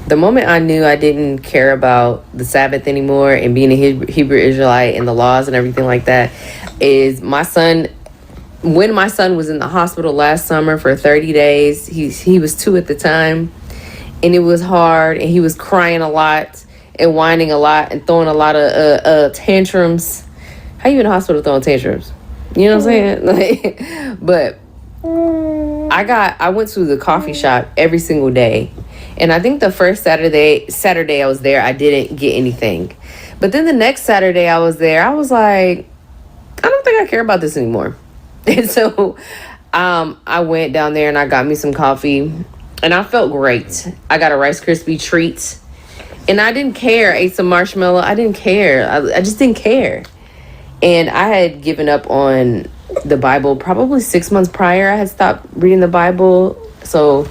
the moment I knew I didn't care about the Sabbath anymore and being a Hebrew Israelite and the laws and everything like that is my son. When my son was in the hospital last summer for 30 days, he was 2 at the time, and it was hard, and he was crying a lot and whining a lot and throwing a lot of tantrums. How you in the hospital throwing tantrums? You know what I'm saying? Like, but I went to the coffee shop every single day. And I think the first Saturday I was there, I didn't get anything. But then the next Saturday I was there, I was like, I don't think I care about this anymore. And so I went down there and I got me some coffee. And I felt great. I got a Rice Krispie treat. And I didn't care. Ate some marshmallow. I didn't care. I just didn't care. And I had given up on the Bible probably 6 months prior. I had stopped reading the Bible. So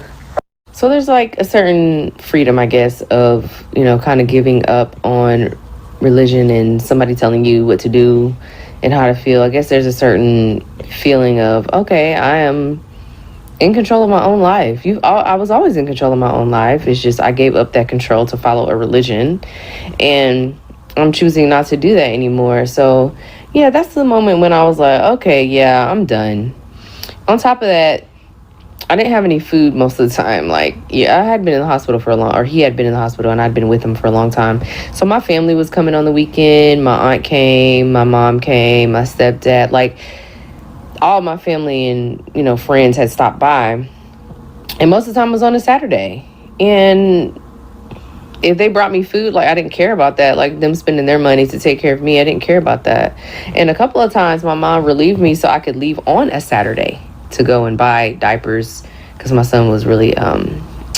there's like a certain freedom, I guess, of, you know, kind of giving up on religion and somebody telling you what to do and how to feel. I guess there's a certain feeling of, okay, I am in control of my own life. I was always in control of my own life. It's just I gave up that control to follow a religion, and I'm choosing not to do that anymore. So, yeah, that's the moment when I was like, okay, yeah, I'm done. On top of that, I didn't have any food most of the time. Like, yeah, I had been in the hospital he had been in the hospital, and I'd been with him for a long time. So my family was coming on the weekend. My aunt came, my mom came, my stepdad, like all my family and, you know, friends had stopped by. And most of the time it was on a Saturday. And if they brought me food, like, I didn't care about that. Like, them spending their money to take care of me, I didn't care about that. And a couple of times my mom relieved me so I could leave on a Saturday to go and buy diapers, because my son was really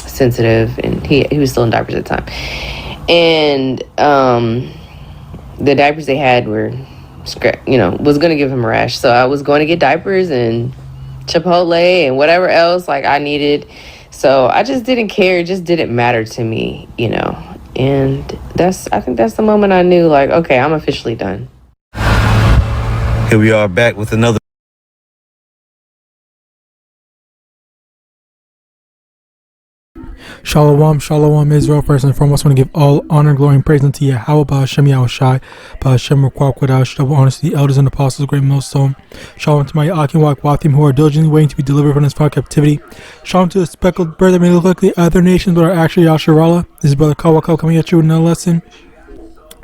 sensitive, and he was still in diapers at the time. And the diapers they had were, was going to give him a rash. So I was going to get diapers and Chipotle and whatever else like I needed. So I just didn't care. It just didn't matter to me, you know. And I think that's the moment I knew, like, okay, I'm officially done. Here we are back with another. Shalom, Israel. First and foremost, I want to give all honor, glory, and praise unto YAHAWAH, Hashem, YAHAWASHI, Hashem, Requaquadash, double honors to the elders and apostles, great millstone. Shalom to my Akin who are diligently waiting to be delivered from this far captivity. Shalom to the speckled bird that may look like the other nations, but are actually Yasharallah. This is Brother Kawako coming at you with another lesson.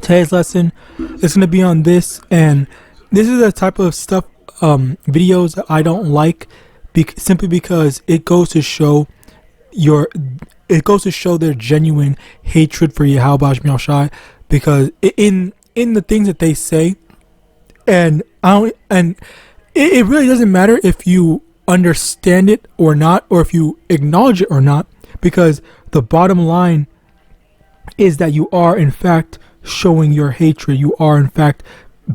Today's lesson is going to be on this, and this is the type of stuff, videos that I don't like, simply because it goes to show their genuine hatred for Yahawadah, because in the things that they say, and it really doesn't matter if you understand it or not, or if you acknowledge it or not, because the bottom line is that you are in fact showing your hatred. You are in fact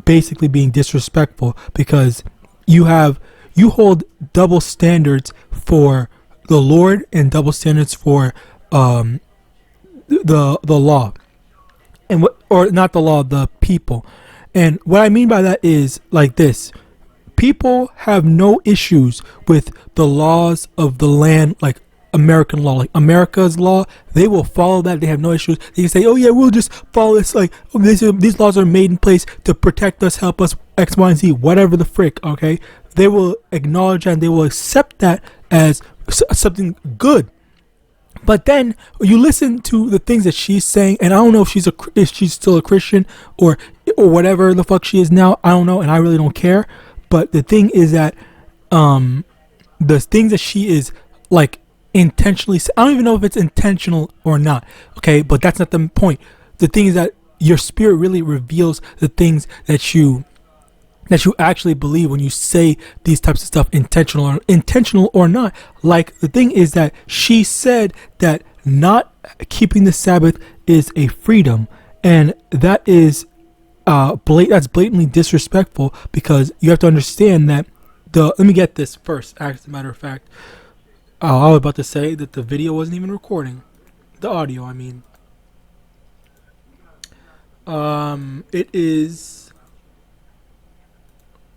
basically being disrespectful, because you hold double standards for the Lord and double standards for the law, and not the law, the people. And what I mean by that is like this: people have no issues with the laws of the land, like American law, like America's law. They will follow that. They have no issues. They can say, "Oh yeah, we'll just follow this. Like, these laws are made in place to protect us, help us, X, Y, and Z, whatever the frick." Okay, they will acknowledge and they will accept that as something good. But then you listen to the things that she's saying, and I don't know if she's still a Christian or whatever the fuck she is now. I don't know, and I really don't care. But the thing is that the things that she is like intentionally, I don't even know if it's intentional or not. Okay, but that's not the point. The thing is that your spirit really reveals the things that you actually believe when you say these types of stuff, intentional or not. Like, the thing is that she said that not keeping the Sabbath is a freedom, and that is that's blatantly disrespectful, because you have to understand that let me get this first. As a matter of fact, I was about to say that the video wasn't even recording, the audio, I mean. It is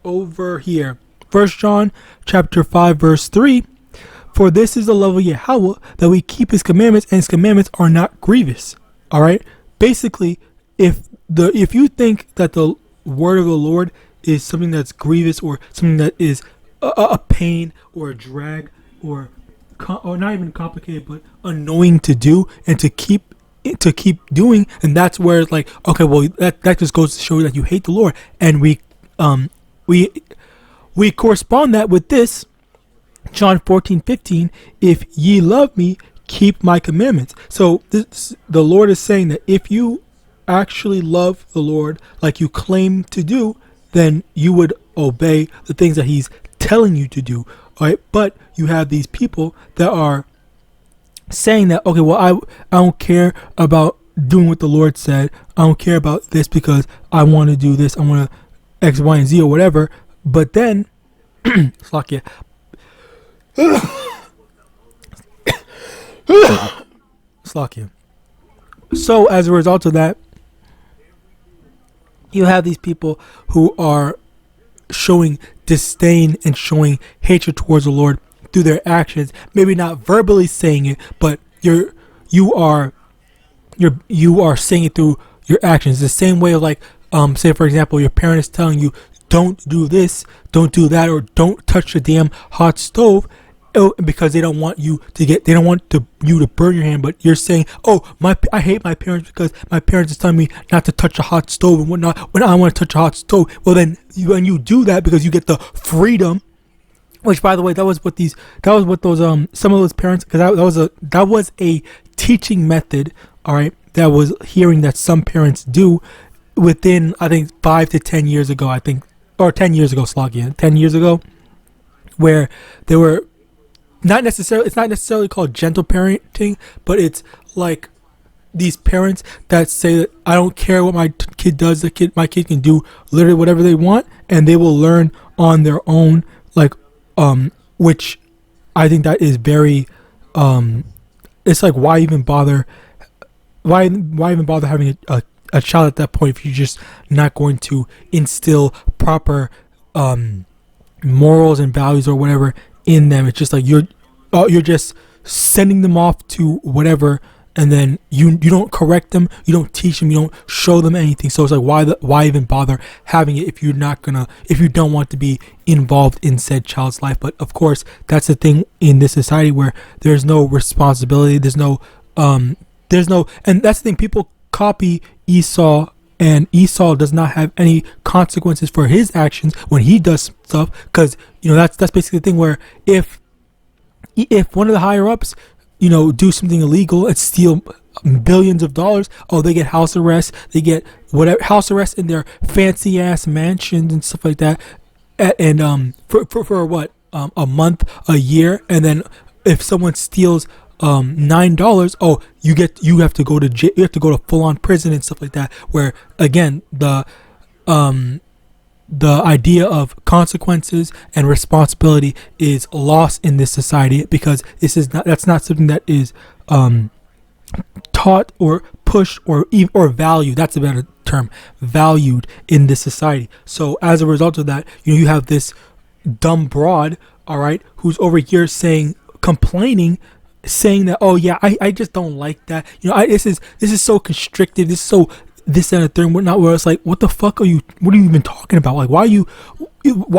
over here, 1 John chapter 5 verse 3. For this is the love of Yahweh, that we keep his commandments, and his commandments are not grievous. All right. Basically, if you think that the word of the Lord is something that's grievous or something that is a pain or a drag or not even complicated but annoying to do and to keep doing, and that's where it's like, okay, well, that just goes to show that you hate the Lord. And we correspond that with this John 14:15, if ye love me, keep my commandments. So the Lord is saying that if you actually love the Lord like you claim to do, then you would obey the things that he's telling you to do. All right. But you have these people that are saying that, okay, well, I don't care about doing what the Lord said. I don't care about this because I want to do this. I want to X, Y, and Z or whatever. But then, Slakia. Slakia. So as a result of that, you have these people who are showing disdain and showing hatred towards the Lord through their actions. Maybe not verbally saying it, but you are saying it through your actions. The same way of like, say for example, your parent is telling you, don't do this, don't do that, or don't touch the damn hot stove, because they don't want you to burn your hand. But you're saying, I hate my parents because my parents is telling me not to touch a hot stove and whatnot when I want to touch a hot stove. Well, then when you do that because you get the freedom, which by the way, that was what those some of those parents, because that was a teaching method, all right, that was hearing that some parents do within, I think, 5 to 10 years ago, I think, or 10 years ago, Slogia, 10 years ago, where they were it's not necessarily called gentle parenting, but it's like these parents that say that I don't care what my kid does, my kid can do literally whatever they want, and they will learn on their own, like, which I think that is very, it's like, why even bother having a child at that point if you're just not going to instill proper morals and values or whatever in them. It's just like you're just sending them off to whatever, and then you don't correct them, you don't teach them, you don't show them anything. So it's like, why even bother having it if you don't want to be involved in said child's life? But of course, that's the thing in this society where there's no responsibility, there's no, and that's the thing, people copy Esau, and Esau does not have any consequences for his actions when he does stuff, because that's basically the thing where if one of the higher ups do something illegal and steal billions of dollars, they get house arrest, they get whatever house arrest in their fancy ass mansions and stuff like that, and for what, a month, a year. And then if someone steals $9, you have to go to jail, you have to go to full-on prison and stuff like that, where again the idea of consequences and responsibility is lost in this society, because that's not something that is taught or pushed or valued. That's a better term, valued in this society. So as a result of that, you have this dumb broad, all right, who's over here complaining, saying that, I just don't like that. This is so constrictive. This is so this and a third, whatnot. Where it's like, what the fuck what are you even talking about? Like, why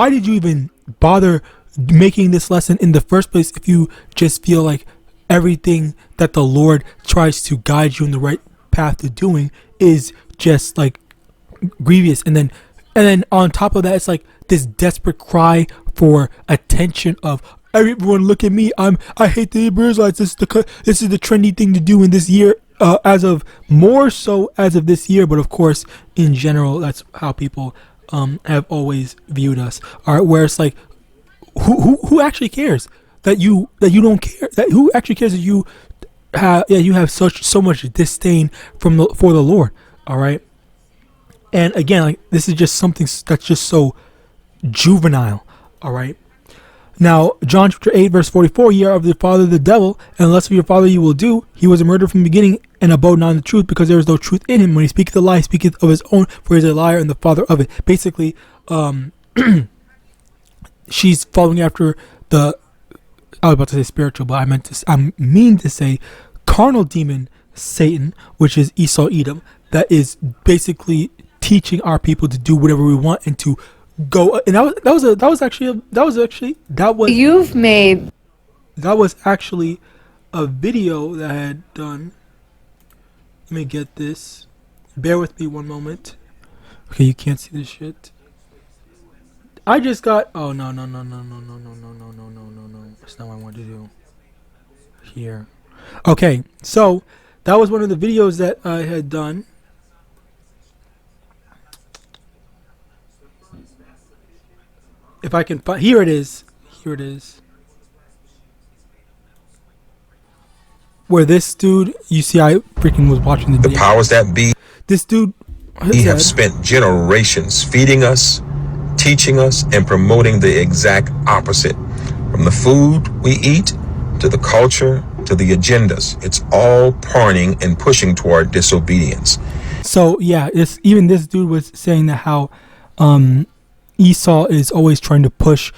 did you even bother making this lesson in the first place if you just feel like everything that the Lord tries to guide you in the right path to doing is just like grievous? And then on top of that, it's like this desperate cry for attention of everyone, look at me, I hate the Hebrew Israelites, this is the trendy thing to do in this year, more so as of this year. But of course, in general, that's how people have always viewed us. All right, where it's like, who actually cares that you don't care? Who actually cares that you have so much disdain for the Lord? All right, and again, like, this is just something that's just so juvenile. All right. Now, John chapter 8, verse 44, ye are of the father the devil, and less of your father you will do. He was a murderer from the beginning, and abode not in the truth, because there is no truth in him. When he speaketh a lie, he speaketh of his own, for he is a liar and the father of it. Basically, she's following after the I was about to say spiritual, but I mean to say carnal demon Satan, which is Esau Edom, that is basically teaching our people to do whatever we want and to go. And that was actually a video that I had done. Let me get this. Bear with me one moment. Okay, you can't see this shit. I just got. Oh no. That's not what I wanted to do. Here. Okay, so that was one of the videos that I had done. If I can find, here it is. Where this dude, you see, I freaking was watching the video. The powers that be. This dude, He have spent generations feeding us, teaching us, and promoting the exact opposite. From the food we eat to the culture to the agendas, it's all pointing and pushing toward disobedience. So yeah, even this dude was saying that how Esau is always trying to push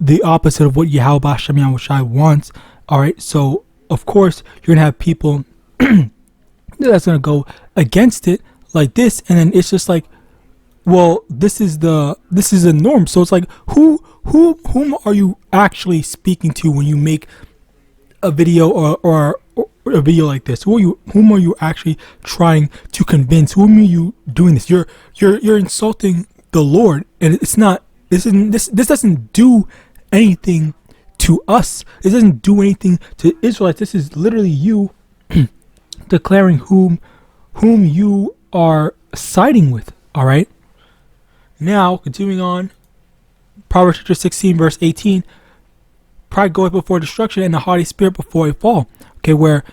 the opposite of what YAHAWASHI wants. All right, so of course you're gonna have people that's gonna go against it like this, and then it's just like, well, this is the norm. So it's like, whom are you actually speaking to when you make a video or a video like this? Whom are you actually trying to convince? Whom are you doing this? You're insulting the Lord, and it's not. This doesn't do anything to us. It doesn't do anything to Israelites. This is literally you declaring whom you are siding with. All right. Now, continuing on, Proverbs chapter 16, verse 18. Pride goeth before destruction, and a haughty spirit before a fall. Okay, where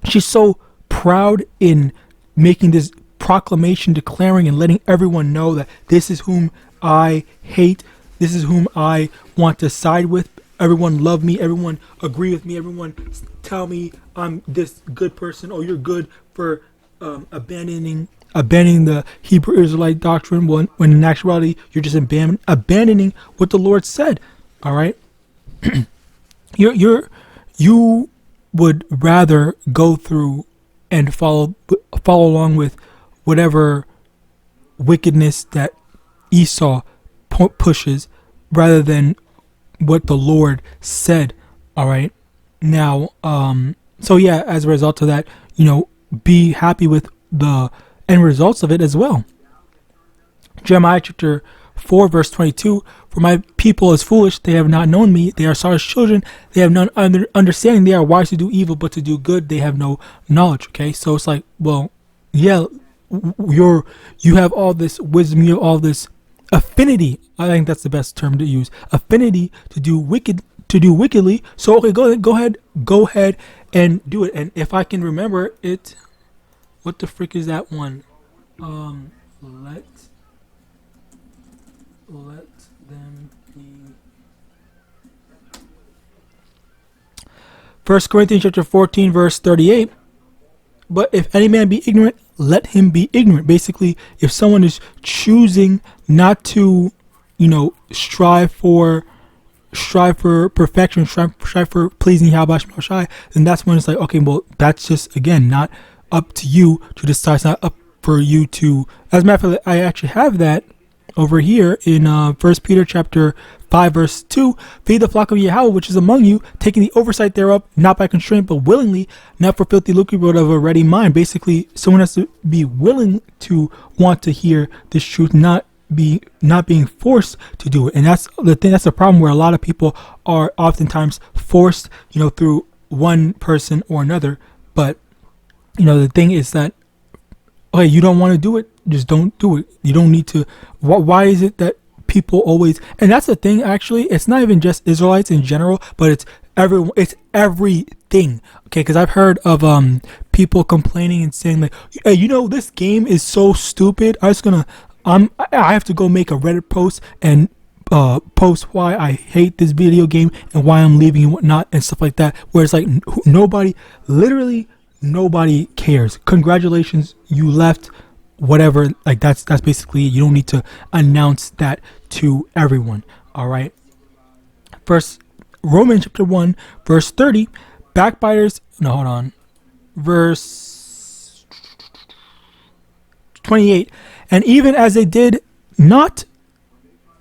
she's so proud in making this proclamation, declaring and letting everyone know that this is whom I hate, this is whom I want to side with. Everyone love me, everyone agree with me, everyone tell me I'm this good person, or you're good for abandoning the Hebrew Israelite doctrine, when in actuality you're just abandoning what the Lord said. All right. You would rather go through and follow along with whatever wickedness that Esau pushes, rather than what the Lord said. All right. Now, so yeah, as a result of that, be happy with the end results of it as well. Jeremiah chapter 4 verse 22, for my people is foolish, they have not known me, they are Sarah's children, they have none understanding, they are wise to do evil, but to do good they have no knowledge. Okay, so it's like, well, yeah, you have all this wisdom, you have all this affinity, I think that's the best term to use, affinity to do wickedly. So okay, go ahead and do it. And if I can remember it, what the frick is that one? Let them be. 1 Corinthians chapter 14 verse 38. But if any man be ignorant, let him be ignorant. Basically, if someone is choosing not to, strive for perfection, strive for pleasing Yahawadah, then that's when it's like, okay, well, that's just, again, not up to you to decide. It's not up for you to, as a matter of fact, I actually have that over here in 1 Peter chapter 5 verse 2. Feed the flock of Yahweh which is among you, taking the oversight thereof, not by constraint but willingly, not for filthy lucre but of a ready mind. Basically, someone has to be willing to want to hear this truth, not being forced to do it. And that's the thing, that's the problem, where a lot of people are oftentimes forced, through one person or another. But the thing is that, okay, you don't want to do it, just don't do it. You don't need to. Why is it that people always, and that's the thing, actually, it's not even just Israelites in general, but it's everyone, it's everything. Okay, because I've heard of people complaining and saying like, hey, this game is so stupid, I have to go make a Reddit post and post why I hate this video game and why I'm leaving and whatnot and stuff like that, where it's like literally nobody cares. Congratulations, you left, whatever. Like that's basically, you don't need to announce that to everyone. All right. First Romans chapter 1, verse 30, backbiters, no, hold on, verse 28, and even as they did not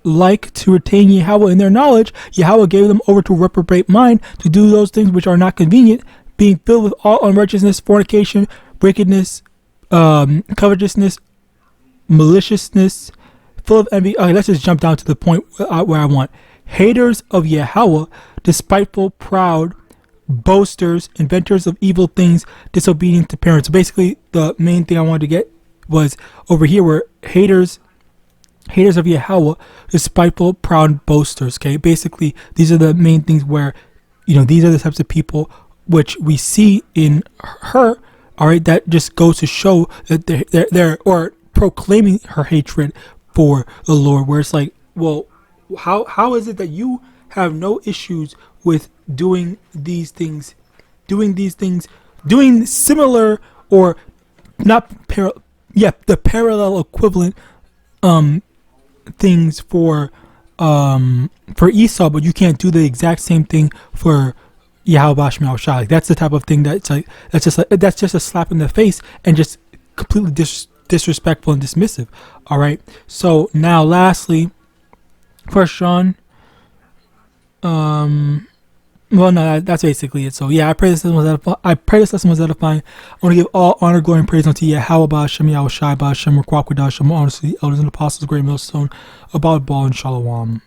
like to retain Yahweh in their knowledge, Yahweh gave them over to a reprobate mind to do those things which are not convenient, being filled with all unrighteousness, fornication, wickedness, covetousness, maliciousness, full of envy. Okay, let's just jump down to the point where I want. Haters of Yahweh, despiteful, proud, boasters, inventors of evil things, disobedient to parents. So basically, the main thing I wanted to get was over here where haters of Yahweh, despiteful, proud, boasters. Okay, basically, these are the main things where, these are the types of people which we see in her. All right, that just goes to show that they're or proclaiming her hatred for the Lord. Where it's like, well, how is it that you have no issues with doing these things, doing similar or not the parallel equivalent things for Esau, but you can't do the exact same thing for YAHAWASHI. Like, that's the type of thing that's just a slap in the face and just completely disrespectful and dismissive. All right. So now, lastly, First John. Well, no, that's basically it. So yeah, I pray this lesson was edifying. I want to give all honor, glory, and praise unto Yahweh, Ba'ashem, Yahawashi, Ba'ashem, Rakwakwadash, honor to the elders and apostles, great millstone, about ball and shalom.